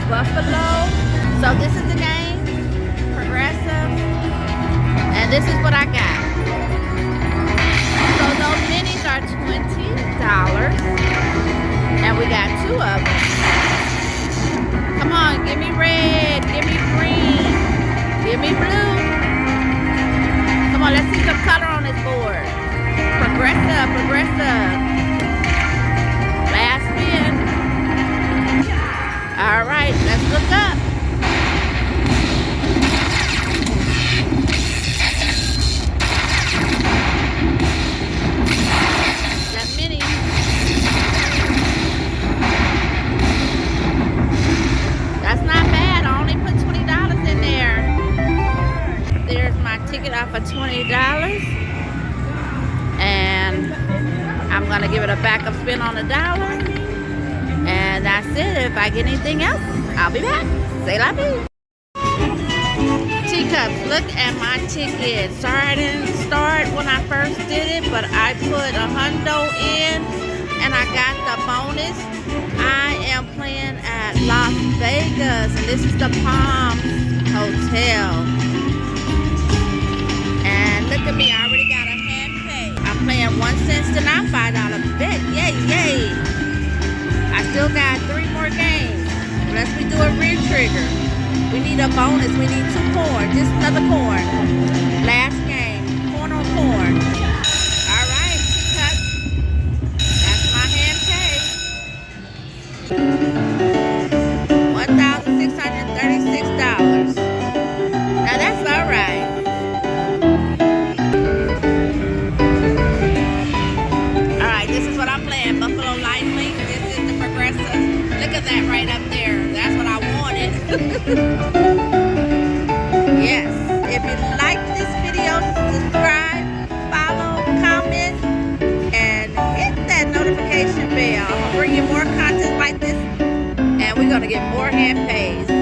Buffalo. So this is the game, Progressive, and this is what I got. So those minis are $20, and we got 2 of them. Come on, give me red, give me green, give me blue. Come on, let's see some color on this board. Progressive, progressive. Last spin. All right, let's look up. That mini. That's not bad. I only put $20 in there. There's my ticket off of $20. And I'm gonna give it a backup spin on $1. And that's it. If I get anything else, I'll be back. Say la vie. Teacups, look at my ticket. Sorry I didn't start when I first did it, but I put $100 in and I got the bonus. I am playing at Las Vegas, and this is the Palms Hotel. And look at me, I already got a Handpay. I'm playing 1 cent to now $5 bet. Yay, yay. I still got 3 more games. Unless we do a rear trigger. We need a bonus. We need 2 corn. Just another corn. Last game. Corn on corn. All right, cut. That's my Handpay. $1,636. Now that's all right. All right, this is what I'm playing. Buffalo Lightning. This is the Progressive. Look at that right up there. That's what I wanted. Yes. If you like this video, subscribe, follow, comment, and hit that notification bell. I'm going to bring you more content like this, and we're going to get more Handpays.